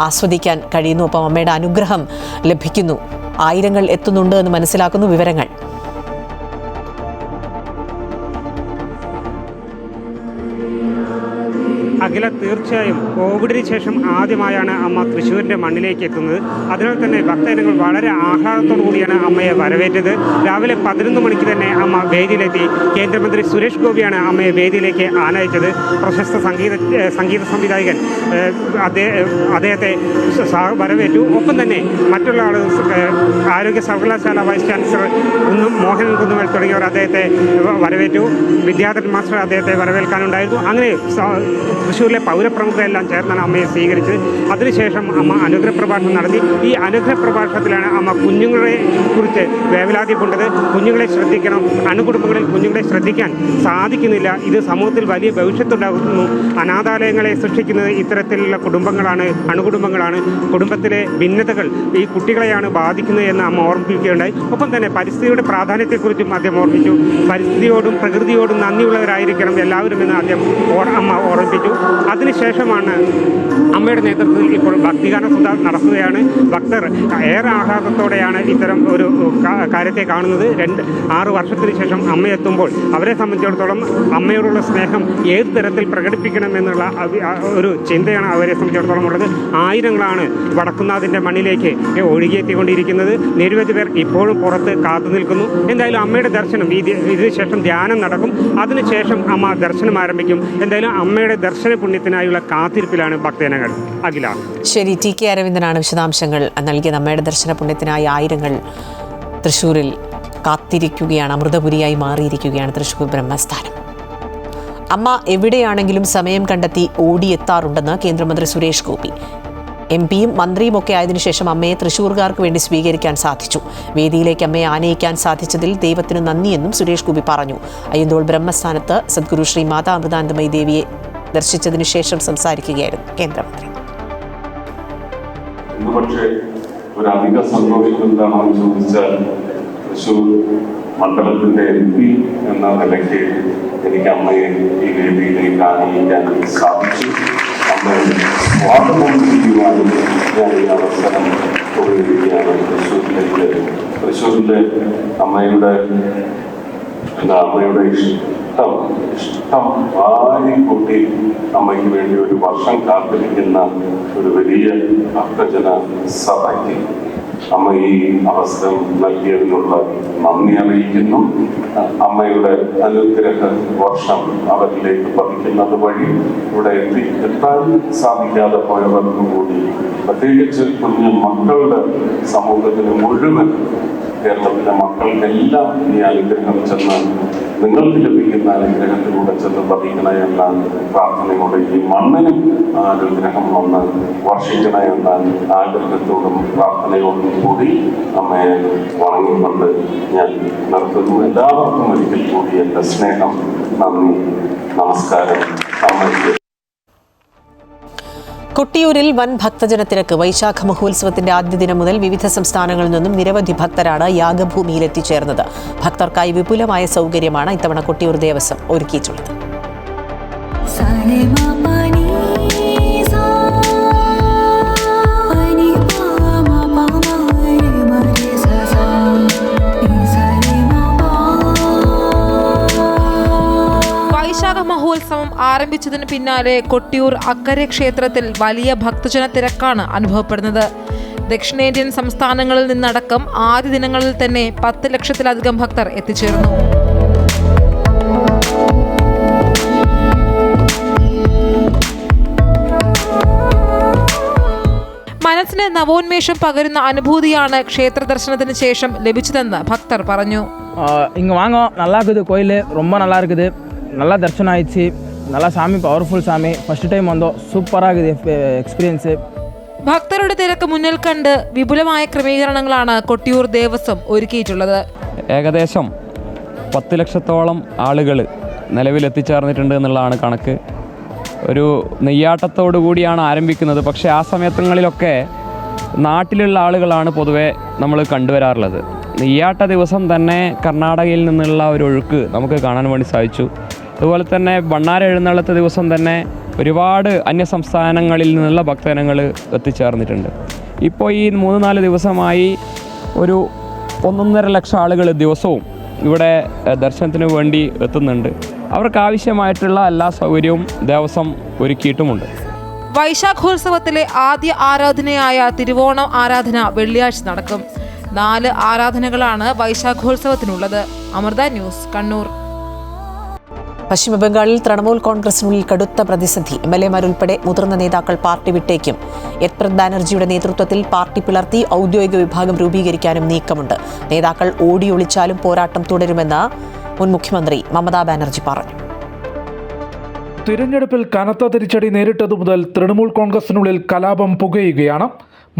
ആസ്വദിക്കാൻ കഴിയുന്നു. ഒപ്പം അമ്മയുടെ അനുഗ്രഹം ലഭിക്കുന്നു. ആയിരങ്ങൾ എത്തുന്നുണ്ട് എന്ന് മനസ്സിലാക്കുന്നു. വിവരങ്ങൾ അഖില, തീർച്ചയായും കോവിഡിന് ശേഷം ആദ്യമായാണ് അമ്മ തൃശ്ശൂരിൻ്റെ മണ്ണിലേക്ക് എത്തുന്നത്. അതിനാൽ തന്നെ ഭക്തജനങ്ങൾ വളരെ ആഹ്ലാദത്തോടു കൂടിയാണ് അമ്മയെ വരവേറ്റത്. രാവിലെ 11 മണിക്ക് തന്നെ അമ്മ വേദിയിലെത്തി. കേന്ദ്രമന്ത്രി സുരേഷ് ഗോപിയാണ് അമ്മയെ വേദിയിലേക്ക് ആനയിച്ചത്. പ്രശസ്ത സംഗീത സംവിധായകൻ അദ്ദേഹത്തെ വരവേറ്റു. ഒപ്പം തന്നെ മറ്റുള്ള ആളുകൾ, ആരോഗ്യ സർവകലാശാല വൈസ് ചാൻസലർ മോഹനൻ കുന്നുമേൽ തുടങ്ങിയവർ അദ്ദേഹത്തെ വരവേറ്റു. വിദ്യാധരൻ മാസ്റ്റർ അദ്ദേഹത്തെ വരവേൽക്കാനുണ്ടായിരുന്നു. അങ്ങനെ തൃശ്ശൂരിലെ പൗരപ്രമുഖരെല്ലാം ചേർന്നാണ് അമ്മയെ സ്വീകരിച്ചത്. അതിനുശേഷം അമ്മ അനുഗ്രഹ പ്രഭാഷണം നടത്തി. ഈ അനുഗ്രഹ പ്രഭാഷണത്തിലാണ് അമ്മ കുഞ്ഞുങ്ങളെ കുറിച്ച് വേവലാതിപ്പെട്ടത്. കുഞ്ഞുങ്ങളെ ശ്രദ്ധിക്കണം. അണുകുടുംബങ്ങളിൽ കുഞ്ഞുങ്ങളെ ശ്രദ്ധിക്കാൻ സാധിക്കുന്നില്ല. ഇത് സമൂഹത്തിൽ വലിയ ഭവിഷ്യത്തുണ്ടാകുന്നു. അനാഥാലയങ്ങളെ സൃഷ്ടിക്കുന്നത് ഇത്തരത്തിലുള്ള കുടുംബങ്ങളാണ്, അണുകുടുംബങ്ങളാണ്. കുടുംബത്തിലെ ഭിന്നതകൾ ഈ കുട്ടികളെയാണ് ബാധിക്കുന്നത് എന്ന് അമ്മ ഓർമ്മിപ്പിക്കുകയുണ്ടായി. ഒപ്പം തന്നെ പരിസ്ഥിതിയുടെ പ്രാധാന്യത്തെക്കുറിച്ചും അദ്ദേഹം ഓർമ്മിച്ചു. പരിസ്ഥിതിയോടും പ്രകൃതിയോടും നന്ദിയുള്ളവരായിരിക്കണം എല്ലാവരും എന്ന് അമ്മ ഓർമ്മിപ്പിച്ചു. അതിനുശേഷമാണ് അമ്മയുടെ നേതൃത്വത്തിൽ ഇപ്പോൾ ഭക്തിഗാന സുധ നടക്കുകയാണ്. ഭക്തർ ഏറെ ആഹ്ലാദത്തോടെയാണ് ഇത്തരം ഒരു കാര്യത്തെ കാണുന്നത്. 6 വർഷത്തിന് ശേഷം അമ്മയെത്തുമ്പോൾ അവരെ സംബന്ധിച്ചിടത്തോളം അമ്മയോടുള്ള സ്നേഹം ഏത് തരത്തിൽ പ്രകടിപ്പിക്കണമെന്നുള്ള ഒരു ചിന്തയാണ് അവരെ സംബന്ധിച്ചിടത്തോളം ഉള്ളത്. ആയിരങ്ങളാണ് വടക്കുന്നാഥിൻ്റെ മണ്ണിലേക്ക് ഒഴുകിയെത്തിക്കൊണ്ടിരിക്കുന്നത്. നിരവധി പേർ ഇപ്പോഴും പുറത്ത് കാത്തു നിൽക്കുന്നു. എന്തായാലും അമ്മയുടെ ദർശനം, ഇതിനുശേഷം ധ്യാനം നടക്കും. അതിനുശേഷം അമ്മ ദർശനം ആരംഭിക്കും. എന്തായാലും അമ്മയുടെ ദർശന പുണ്യത്തിനായുള്ള കാത്തിരിപ്പിലാണ് ഭക്തജനങ്ങൾ. അഖില, ശരി. ടി.കെ. അരവിന്ദനാണ് വിശദാംശങ്ങൾ നൽകിയത്. അമ്മയുടെ ദർശന പുണ്യത്തിനായി ആയിരങ്ങൾ തൃശ്ശൂരിൽ കാത്തിരിക്കുകയാണ്. അമൃതപുരിയായി മാറിയിരിക്കുകയാണ് തൃശ്ശൂർ ബ്രഹ്മസ്ഥാനം. അമ്മ എവിടെയാണെങ്കിലും സമയം കണ്ടെത്തി ഓടിയെത്താറുണ്ടെന്ന് കേന്ദ്രമന്ത്രി സുരേഷ് ഗോപി. എം.പിയും മന്ത്രിയുമൊക്കെ ആയതിനു ശേഷം അമ്മയെ തൃശ്ശൂർക്കാർക്ക് വേണ്ടി സ്വീകരിക്കാൻ സാധിച്ചു. വേദിയിലേക്ക് അമ്മയെ ആനയിക്കാൻ സാധിച്ചതിൽ ദൈവത്തിന് നന്ദിയെന്നും സുരേഷ് ഗോപി പറഞ്ഞു. അയ്യന്തോൾ ബ്രഹ്മസ്ഥാനത്ത് സദ്ഗുരു ശ്രീ മാതാ അമൃതാനന്ദമയി ദേവിയെ ദർശിച്ചതിനു ശേഷം സംസാരിക്കുകയായിരുന്നു കേന്ദ്രമന്ത്രി. പക്ഷേ ഒരു അധിക സന്തോഷം എന്താണെന്ന് ചോദിച്ചാൽ, തൃശ്ശൂർ മണ്ഡലത്തിന്റെ MP എന്ന നിലയ്ക്ക് എനിക്ക് അമ്മയെ ഈ വേദിയിലേക്ക് ആനയിക്കാൻ സാധിച്ചു. സ്വാഗതം ഞാൻ ഈ അവസരം ഉപയോഗിക്കുകയാണ്. തൃശ്ശൂരിലെ അമ്മയുടെ ഇഷ്ടം വാരിക്കൂട്ടി അമ്മയ്ക്ക് വേണ്ടി ഒരു വർഷം കാത്തിരിക്കുന്ന ഒരു വലിയ ഭക്തജന സഭയ്ക്ക് അമ്മ ഈ അവസരം നൽകിയതിനുള്ള നന്ദി അറിയിക്കുന്നു. അമ്മയുടെ അനുഗ്രഹ വർഷം അവരിലേക്ക് പതിക്കുന്നത് വഴി ഇവിടെ എത്താൻ സാധിക്കാതെ പോയവർക്കും കൂടി, പ്രത്യേകിച്ച് കുഞ്ഞു മക്കളുടെ സമൂഹത്തിന് മുഴുവൻ, കേരളത്തിലെ മക്കൾക്കെല്ലാം ഈ അനുഗ്രഹം ചെന്ന് നിങ്ങൾക്ക് ലഭിക്കുന്ന അനുഗ്രഹത്തിലൂടെ ചെന്ന് പതിക്കണ എന്ന പ്രാർത്ഥനയോടെ ഈ മണ്ണിനും ആ അനുഗ്രഹം വന്ന് വർഷിക്കണ എന്ന ആഗ്രഹത്തോടും പ്രാർത്ഥനയോടും കൂടി അമ്മയെ വണങ്ങിക്കൊണ്ട് ഞാൻ നിർത്തുന്നു. എല്ലാവർക്കും ഒരിക്കൽ കൂടി എൻ്റെ സ്നേഹം, നന്ദി, നമസ്കാരം. അമ്മയ്ക്ക് കൊട്ടിയൂരിൽ വൻ ഭക്തജനത്തിരക്ക്. വൈശാഖ മഹോത്സവത്തിന്റെ ആദ്യ ദിനം മുതൽ വിവിധ സംസ്ഥാനങ്ങളിൽ നിന്നും നിരവധി ഭക്തരാണ് യാഗഭൂമിയിൽ എത്തിച്ചേർന്നത്. ഭക്തർക്കായി വിപുലമായ സൗകര്യമാണ് ഇത്തവണ കൊട്ടിയൂർ ദേവസ്വം ഒരുക്കിയിട്ടുള്ളത്. മഹോത്സവം ആരംഭിച്ചതിന് പിന്നാലെ കൊട്ടിയൂർ അക്കരെ ക്ഷേത്രത്തിൽ വലിയ ഭക്തജന തിരക്കാണ് അനുഭവപ്പെടുന്നത്. ദക്ഷിണേന്ത്യൻ സംസ്ഥാനങ്ങളിൽ നിന്നടക്കം ആദ്യ ദിനങ്ങളിൽ തന്നെ 10 ലക്ഷത്തിലധികം ഭക്തർ എത്തിച്ചേർന്നു. മനസ്സിന് നവോന്മേഷം പകരുന്ന അനുഭൂതിയാണ് ക്ഷേത്ര ദർശനത്തിന് ശേഷം ലഭിച്ചതെന്ന് ഭക്തർ പറഞ്ഞു. இங்கே வாங்க, நல்லா இருக்குது கோயில், ரொம்ப நல்லா இருக்குது, நல்லா தர்ஷனம் ஆயிடுச்சு, நல்லா சாமி பவர்ஃபுல் சாமி, ஃபர்ஸ்ட் டைம் வந்தோம், சூப்பராக இருக்குது എക്സ്പീരിയൻസ്. ഭക്തരുടെ തിരക്ക് മുന്നിൽ കണ്ട് വിപുലമായ ക്രമീകരണങ്ങളാണ് കൊട്ടിയൂർ ദേവസ്വം ഒരുക്കിയിട്ടുള്ളത്. ഏകദേശം 10 ലക്ഷത്തോളം ആളുകൾ നിലവിൽ എത്തിച്ചേർന്നിട്ടുണ്ട് എന്നുള്ളതാണ് കണക്ക്. ഒരു നെയ്യാട്ടത്തോടു കൂടിയാണ് ആരംഭിക്കുന്നത്. പക്ഷേ ആ സമയങ്ങളിലൊക്കെ നാട്ടിലുള്ള ആളുകളാണ് പൊതുവെ നമ്മൾ കണ്ടുവരാറുള്ളത്. നെയ്യാട്ട ദിവസം തന്നെ കർണാടകയിൽ നിന്നുള്ള ഒരു ഒഴുക്ക് നമുക്ക് കാണാൻ വേണ്ടി സാധിച്ചു. അതുപോലെ തന്നെ ഭണ്ണാര എഴുന്നള്ളത്ത് ദിവസം തന്നെ ഒരുപാട് അന്യസംസ്ഥാനങ്ങളിൽ നിന്നുള്ള ഭക്തജനങ്ങൾ എത്തിച്ചേർന്നിട്ടുണ്ട്. ഇപ്പോൾ ഈ 3-4 ദിവസമായി ഒരു 1.5 ലക്ഷം ആളുകൾ ദിവസവും ഇവിടെ ദർശനത്തിന് വേണ്ടി എത്തുന്നുണ്ട്. അവർക്ക് ആവശ്യമായിട്ടുള്ള എല്ലാ സൗകര്യവും ദേവസ്വം ഒരുക്കിയിട്ടുമുണ്ട്. വൈശാഖോത്സവത്തിലെ ആദ്യ ആരാധനയായ തിരുവോണം ആരാധന വെള്ളിയാഴ്ച നടക്കും. 4 ആരാധനകളാണ് വൈശാഖോത്സവത്തിനുള്ളത്. അമൃത ന്യൂസ്, കണ്ണൂർ. പശ്ചിമബംഗാളിൽ തൃണമൂൽ കോൺഗ്രസിനുള്ളിൽ കടുത്ത പ്രതിസന്ധി. MLA-മാരുൾപ്പെടെ മുതിർന്ന നേതാക്കൾ പാർട്ടി വിട്ടേക്കും. യത്പ്രത് ബാനർജിയുടെ നേതൃത്വത്തിൽ പാർട്ടി പിളർത്തി ഔദ്യോഗിക വിഭാഗം രൂപീകരിക്കാനും നീക്കമുണ്ട്. നേതാക്കൾ ഓടിയൊളിച്ചാലും പോരാട്ടം തുടരുമെന്ന് മുൻ മുഖ്യമന്ത്രി മമതാ ബാനർജി പറഞ്ഞു. തിരഞ്ഞെടുപ്പിൽ കനത്ത തിരിച്ചടി നേരിട്ടതു മുതൽ തൃണമൂൽ കോൺഗ്രസിനുള്ളിൽ കലാപം പുകയുകയാണ്.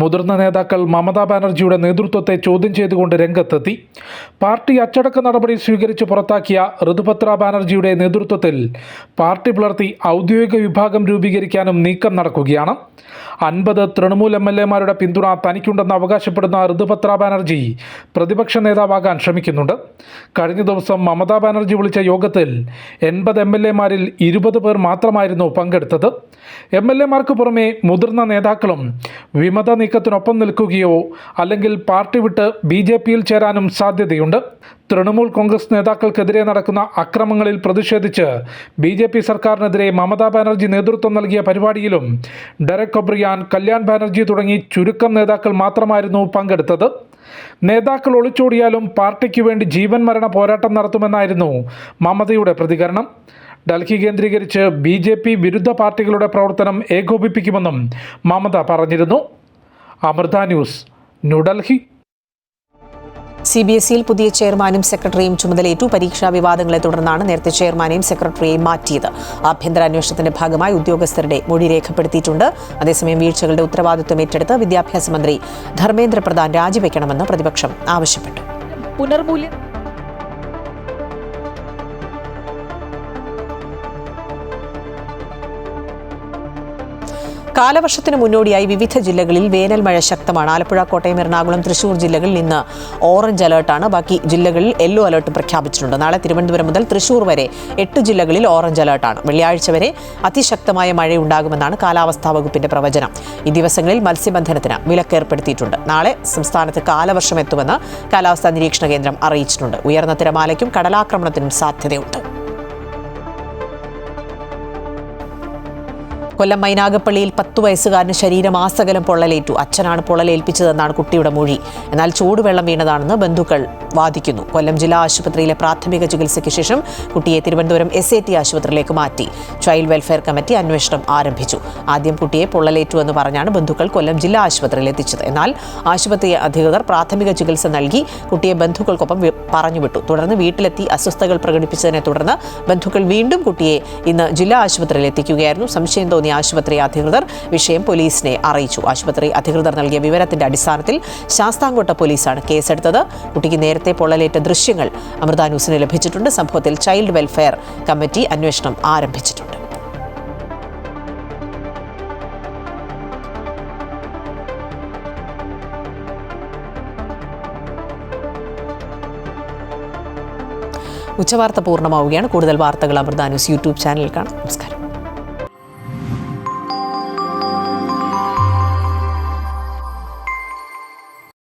മുതിർന്ന നേതാക്കൾ മമതാ ബാനർജിയുടെ നേതൃത്വത്തെ ചോദ്യം ചെയ്തുകൊണ്ട് രംഗത്തെത്തി. പാർട്ടി അച്ചടക്ക നടപടി സ്വീകരിച്ച് പുറത്താക്കിയ ഋതുപത്ര ബാനർജിയുടെ നേതൃത്വത്തിൽ പാർട്ടി പിളർത്തി ഔദ്യോഗിക വിഭാഗം രൂപീകരിക്കാനും നീക്കം നടക്കുകയാണ്. 50 തൃണമൂൽ MLA-മാരുടെ പിന്തുണ തനിക്കുണ്ടെന്ന് അവകാശപ്പെടുന്ന ഋതുപത്ര ബാനർജി പ്രതിപക്ഷ നേതാവാകാൻ ശ്രമിക്കുന്നുണ്ട്. കഴിഞ്ഞ ദിവസം മമതാ ബാനർജി വിളിച്ച യോഗത്തിൽ 80 MLA-മാരിൽ 20 പേർ മാത്രമായിരുന്നു പങ്കെടുത്തത്. MLA-മാർക്ക് പുറമെ മുതിർന്ന നേതാക്കളും വിമത നീക്കത്തിനൊപ്പം നിൽക്കുകയോ അല്ലെങ്കിൽ പാർട്ടി വിട്ട് BJP-യിൽ ചേരാനും സാധ്യതയുണ്ട്. തൃണമൂൽ കോൺഗ്രസ് നേതാക്കൾക്കെതിരെ നടക്കുന്ന അക്രമങ്ങളിൽ പ്രതിഷേധിച്ച് BJP സർക്കാരിനെതിരെ മമതാ ബാനർജി നേതൃത്വം നൽകിയ പരിപാടിയിലും ഡെറക് ഒബ്രിയാൻ, കല്യാൺ ബാനർജി തുടങ്ങി ചുരുക്കം നേതാക്കൾ മാത്രമായിരുന്നു പങ്കെടുത്തത്. നേതാക്കൾ ഒളിച്ചോടിയാലും പാർട്ടിക്ക് വേണ്ടി ജീവൻ മരണ പോരാട്ടം നടത്തുമെന്നായിരുന്നു മമതയുടെ പ്രതികരണം. ഡൽഹി കേന്ദ്രീകരിച്ച് BJP വിരുദ്ധ പാർട്ടികളുടെ പ്രവർത്തനം ഏകോപിപ്പിക്കുമെന്നും മമത പറഞ്ഞിരുന്നു. അമൃത ന്യൂസ്, ന്യൂഡൽഹി. CBSE-യിൽ പുതിയ ചെയർമാനും സെക്രട്ടറിയും ചുമതലയേറ്റു. പരീക്ഷാ വിവാദങ്ങളെ തുടർന്നാണ് നേരത്തെ ചെയർമാനെയും സെക്രട്ടറിയെയും മാറ്റിയത്. ആഭ്യന്തര അന്വേഷണത്തിന്റെ ഭാഗമായി ഉദ്യോഗസ്ഥരുടെ മൊഴി രേഖപ്പെടുത്തിയിട്ടുണ്ട്. അതേസമയം വീഴ്ചകളുടെ ഉത്തരവാദിത്വം ഏറ്റെടുത്ത് വിദ്യാഭ്യാസ മന്ത്രി ധർമ്മേന്ദ്ര പ്രധാൻ രാജിവെക്കണമെന്ന് പ്രതിപക്ഷം ആവശ്യപ്പെട്ടു. കാലവർഷത്തിന് മുന്നോടിയായി വിവിധ ജില്ലകളിൽ വേനൽ മഴ ശക്തമാണ്. ആലപ്പുഴ, കോട്ടയം, എറണാകുളം, തൃശൂർ ജില്ലകളിൽ ഇന്ന് ഓറഞ്ച് അലർട്ടാണ്. ബാക്കി ജില്ലകളിൽ യെല്ലോ അലർട്ട് പ്രഖ്യാപിച്ചിട്ടുണ്ട്. നാളെ തിരുവനന്തപുരം മുതൽ തൃശൂർ വരെ 8 ജില്ലകളിൽ ഓറഞ്ച് അലർട്ടാണ്. വെള്ളിയാഴ്ച വരെ അതിശക്തമായ മഴയുണ്ടാകുമെന്നാണ് കാലാവസ്ഥാ വകുപ്പിന്റെ പ്രവചനം. ഈ ദിവസങ്ങളിൽ മത്സ്യബന്ധനത്തിന് വിലക്കേർപ്പെടുത്തിയിട്ടുണ്ട്. നാളെ സംസ്ഥാനത്ത് കാലവർഷം എത്തുമെന്ന് കാലാവസ്ഥാ നിരീക്ഷണ കേന്ദ്രം അറിയിച്ചിട്ടുണ്ട്. ഉയർന്ന തിരമാലയ്ക്കും കടലാക്രമണത്തിനും സാധ്യതയുണ്ട്. കൊല്ലം മൈനാഗപ്പള്ളിയിൽ 10 വയസ്സുകാരന് ശരീരമാസകലം പൊള്ളലേറ്റു. അച്ഛനാണ് പൊള്ളലേൽപ്പിച്ചതെന്നാണ് കുട്ടിയുടെ മൊഴി. എന്നാൽ ചൂടുവെള്ളം വീണതാണെന്ന് ബന്ധുക്കൾ വാദിക്കുന്നു. കൊല്ലം ജില്ലാ ആശുപത്രിയിലെ പ്രാഥമിക ചികിത്സയ്ക്ക് ശേഷം കുട്ടിയെ തിരുവനന്തപുരം SAT ആശുപത്രിയിലേക്ക് മാറ്റി. ചൈൽഡ് വെൽഫെയർ കമ്മിറ്റി അന്വേഷണം ആരംഭിച്ചു. ആദ്യം കുട്ടിയെ പൊള്ളലേറ്റുവെന്ന് പറഞ്ഞാണ് ബന്ധുക്കൾ കൊല്ലം ജില്ലാ ആശുപത്രിയിൽ എത്തിച്ചത്. എന്നാൽ ആശുപത്രി അധികൃതർ പ്രാഥമിക ചികിത്സ നൽകി കുട്ടിയെ ബന്ധുക്കൾക്കൊപ്പം പറഞ്ഞുവിട്ടു. തുടർന്ന് വീട്ടിലെത്തി അസ്വസ്ഥതകൾ പ്രകടിപ്പിച്ചതിനെ തുടർന്ന് ബന്ധുക്കൾ വീണ്ടും കുട്ടിയെ ഇന്ന് ജില്ലാ ആശുപത്രിയിൽ എത്തിക്കുകയായിരുന്നു. സംശയം തോന്നിയ ആശുപത്രി അധികൃതർ വിഷയം പോലീസിനെ അറിയിച്ചു. ആശുപത്രി അധികൃതർ നൽകിയ വിവരത്തിന്റെ അടിസ്ഥാനത്തിൽ ശാസ്താംകോട്ട പോലീസാണ് കേസെടുത്തത്. കുട്ടിക്ക് നേരത്തെ പൊള്ളലേറ്റ ദൃശ്യങ്ങൾ അമൃത ന്യൂസിന് ലഭിച്ചിട്ടുണ്ട്. സംഭവത്തിൽ ചൈൽഡ് വെൽഫെയർ കമ്മിറ്റി അന്വേഷണം ആരംഭിച്ചിട്ടുണ്ട്. ഉച്ചവാർത്ത പൂർണ്ണമാവുകയാണ്. കൂടുതൽ വാർത്തകൾ അമൃത ന്യൂസ് യൂട്യൂബ് ചാനലിൽ കാണാം. നമസ്കാരം.